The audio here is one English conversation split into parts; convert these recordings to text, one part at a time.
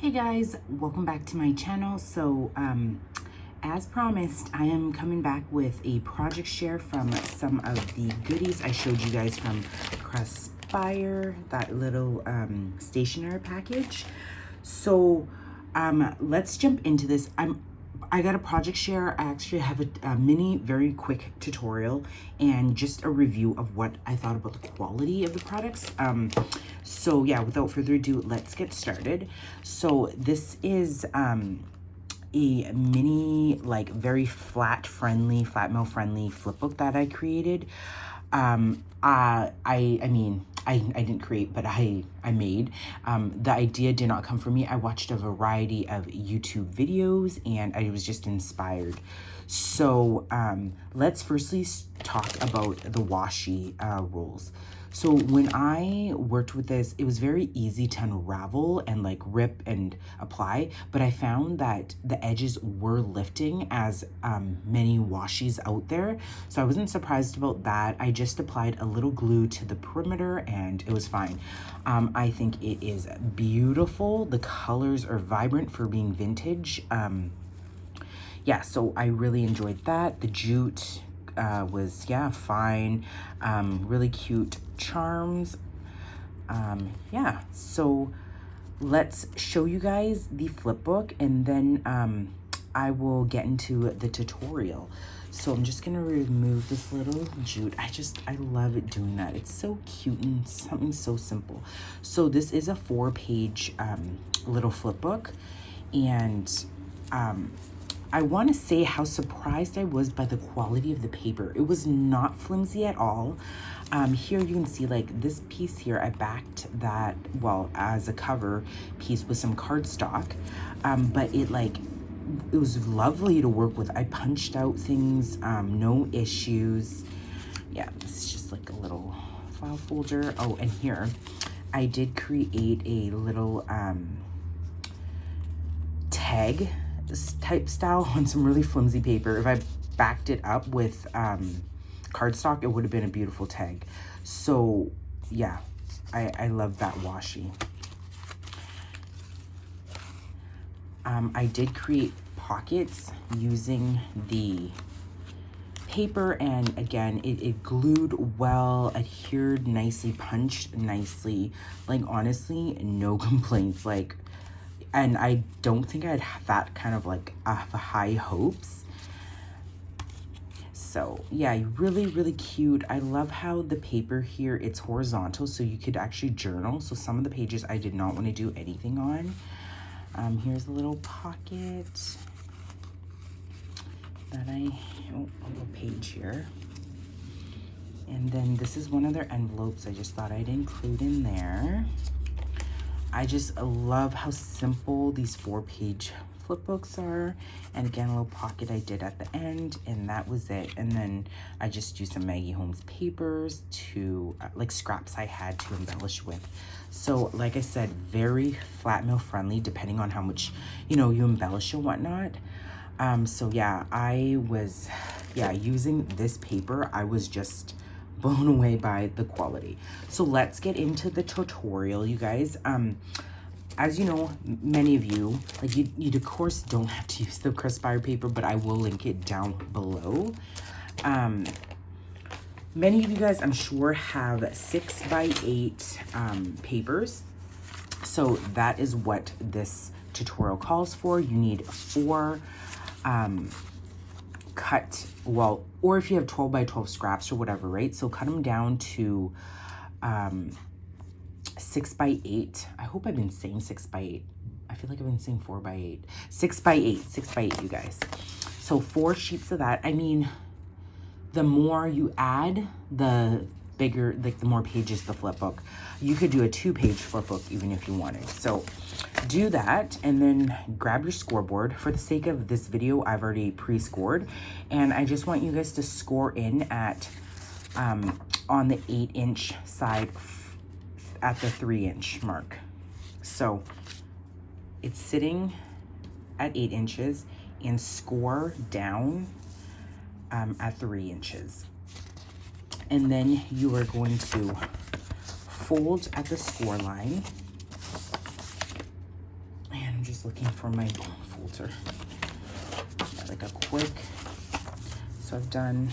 Hey guys, welcome back to my channel. So as promised, I am coming back with a project share from some of the goodies I showed you guys from Craspire, that little stationery package. So let's jump into this. I got a project share. I actually have a mini, very quick tutorial and just a review of what I thought about the quality of the products. So yeah, without further ado, let's get started. So this is a mini, like very Flatmail friendly flipbook that I created. I didn't create, but I made. The idea did not come from me. I watched a variety of YouTube videos and I was just inspired. So let's firstly talk about the washi rolls. So when I worked with this, it was very easy to unravel and like rip and apply, but I found that the edges were lifting as many washi's out there. So I wasn't surprised about that. I just applied a little glue to the perimeter and it was fine. I think it is beautiful. The colors are vibrant for being vintage. Yeah, so I really enjoyed that. The jute was, yeah, fine. Really cute charms. Yeah, so let's show you guys the flip book and then I will get into the tutorial. So I'm just gonna remove this little jute. I love it doing that. It's so cute and something so simple. So this is a 4-page little flip book, and I want to say how surprised I was by the quality of the paper. It was not flimsy at all. Here you can see like this piece here, I backed that, well, as a cover piece with some cardstock, but it was lovely to work with. I punched out things, no issues. Yeah, this is just like a little file folder. Oh, and here I did create a little tag type style on some really flimsy paper. If I backed it up with cardstock, it would have been a beautiful tag. So yeah, I love that washi. I did create pockets using the paper, and again, it glued well, adhered nicely, punched nicely. Like honestly, no complaints. Like, and I don't think I'd have that kind of like high hopes. So yeah, really, really cute. I love how the paper here, it's horizontal, so you could actually journal. So some of the pages I did not want to do anything on. Here's a little pocket that a little page here. And then this is one of their envelopes I just thought I'd include in there. I just love how simple these 4-page flip books are. And again, a little pocket I did at the end, and that was it. And then I just used some Maggie Holmes papers to like scraps I had to embellish with. So like I said, very Flatmail friendly depending on how much, you know, you embellish and whatnot. So yeah, I was, yeah, using this paper, I was just blown away by the quality. So let's get into the tutorial, you guys. As you know, many of you, like you of course don't have to use the Craspire paper, but I will link it down below. Many of you guys, I'm sure, have 6x8 papers. So that is what this tutorial calls for. You need 4 cut, well, or if you have 12x12 scraps or whatever, right? So cut them down to 6x8. I hope I've been saying 6x8. I feel like I've been saying 4x8. 6x8, you guys. So 4 sheets of that. I mean, the more you add, the bigger, like the more pages the flip book. You could do a 2-page flip book even if you wanted. So do that and then grab your scoreboard. For the sake of this video, I've already pre-scored, and I just want you guys to score in at on the 8-inch side at the 3-inch mark. So it's sitting at 8 inches and score down at 3 inches. And then you are going to fold at the score line. And just looking for my folder. Yeah, like a quick. So I've done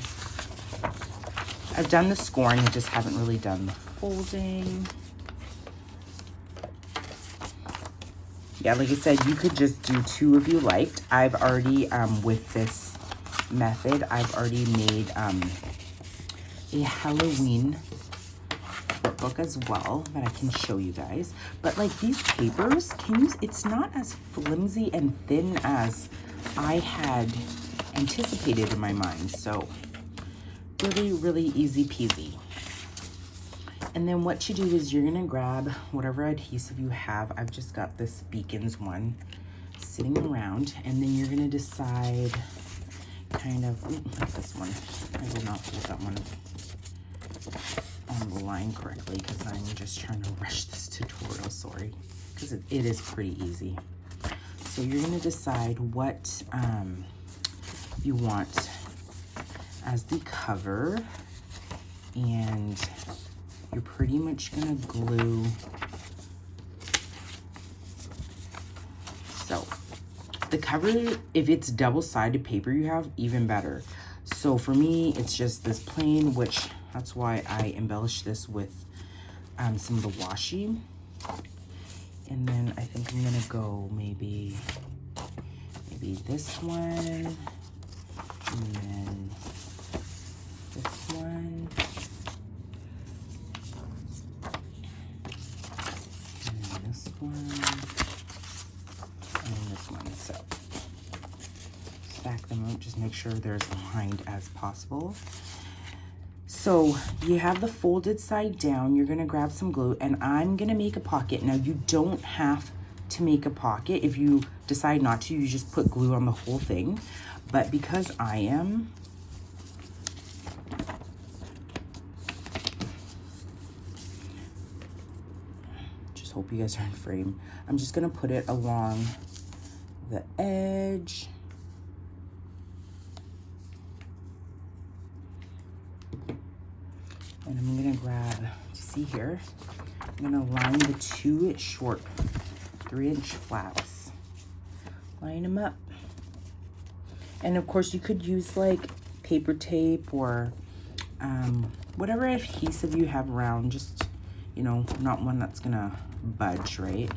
the scoring, I just haven't really done the folding. Yeah, like I said, you could just do 2 if you liked. I've already, with this method, I've already made a Halloween book as well that I can show you guys. But like these papers, it's not as flimsy and thin as I had anticipated in my mind. So really, really easy peasy. And then what you do is you're gonna grab whatever adhesive you have. I've just got this Beacons one sitting around, and then you're gonna decide kind of, like this one. I did not put that one on the line correctly because I'm just trying to rush this tutorial, sorry, because it is pretty easy. So you're gonna decide what you want as the cover, and you're pretty much gonna glue. So the cover, if it's double-sided paper you have, even better. So for me, it's just this plain, which that's why I embellished this with some of the washi. And then I think I'm gonna go maybe this one, and then this one. And this one. So stack them out, just make sure they're as aligned as possible. So you have the folded side down, you're gonna grab some glue, and I'm gonna make a pocket. Now you don't have to make a pocket. If you decide not to, you just put glue on the whole thing. But because I am, hope you guys are in frame. I'm just gonna put it along the edge. And I'm gonna grab, see here, I'm gonna line the 2 short 3-inch flaps. Line them up. And of course you could use like paper tape or whatever adhesive you have around, just, you know, not one that's gonna budge, right?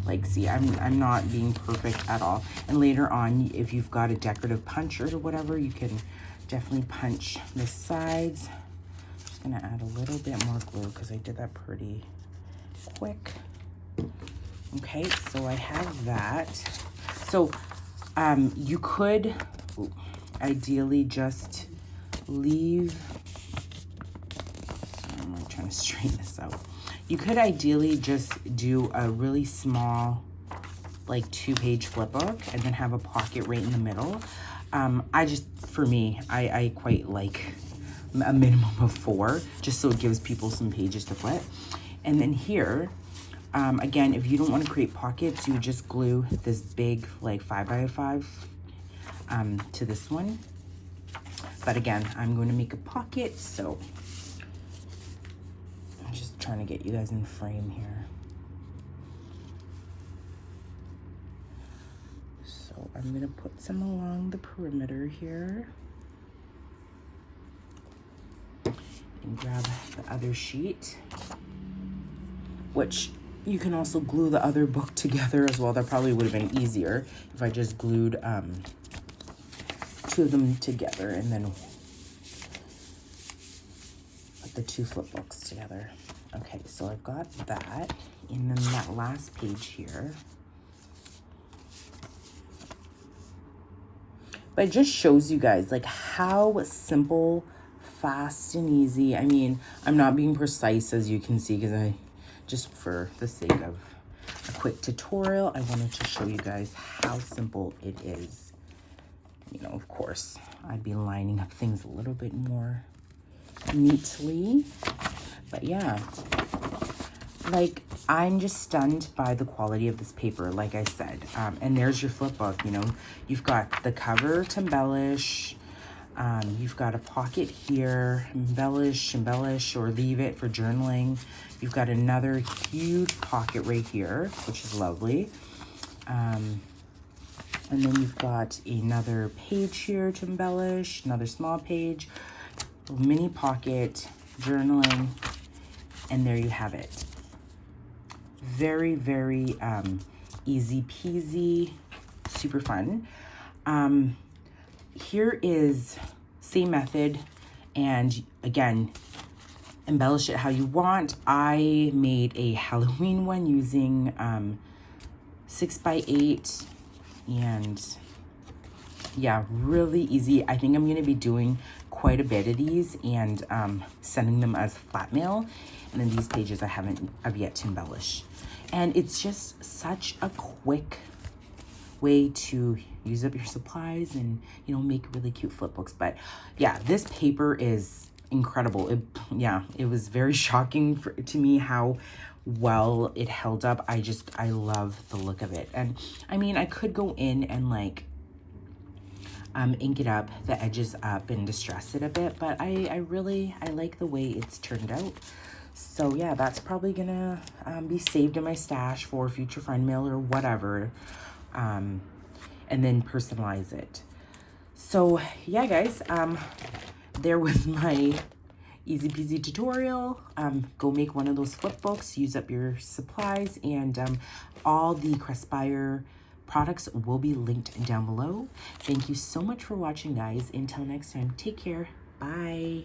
Like, see, I'm not being perfect at all. And later on, if you've got a decorative puncher or whatever, you can definitely punch the sides. Just gonna add a little bit more glue because I did that pretty quick. Okay, so I have that. So you could ideally just leave, I'm trying to straighten this out. You could ideally just do a really small, like 2-page flip book and then have a pocket right in the middle. For me, I quite like a minimum of 4, just so it gives people some pages to flip. And then here, again, if you don't want to create pockets, you just glue this big, like 5x5 to this one. But again, I'm going to make a pocket, so I'm just trying to get you guys in frame here. So I'm going to put some along the perimeter here. And grab the other sheet, which you can also glue the other book together as well. That probably would have been easier if I just glued 2 of them together and then put the 2 flip books together. Okay, so I've got that. And then that last page here. But it just shows you guys like how simple, fast, and easy. I mean, I'm not being precise, as you can see, because just for the sake of a quick tutorial, I wanted to show you guys how simple it is. You know, of course, I'd be lining up things a little bit more neatly. But yeah, like, I'm just stunned by the quality of this paper, like I said. And there's your flip book, you know. You've got the cover to embellish. You've got a pocket here, embellish, or leave it for journaling. You've got another huge pocket right here, which is lovely. And then you've got another page here to embellish, another small page, a mini pocket, journaling, and there you have it. Very, very easy peasy, super fun. Here is same method, and again, embellish it how you want. I made a Halloween one using 6x8, and yeah, really easy. I think I'm gonna be doing quite a bit of these and sending them as flat mail. And then these pages I've yet to embellish. And it's just such a quick way to use up your supplies and, you know, make really cute flip books. But yeah, this paper is incredible. It was very shocking to me how well it held up. I love the look of it. And I mean, I could go in and like ink it up, the edges up, and distress it a bit, but I like the way it's turned out. So yeah, that's probably gonna be saved in my stash for future friend mail or whatever, and then personalize it. So yeah, guys, there was my easy peasy tutorial. Go make one of those flip books, use up your supplies, and all the Craspire products will be linked down below. Thank you so much for watching, guys. Until next time, take care. Bye.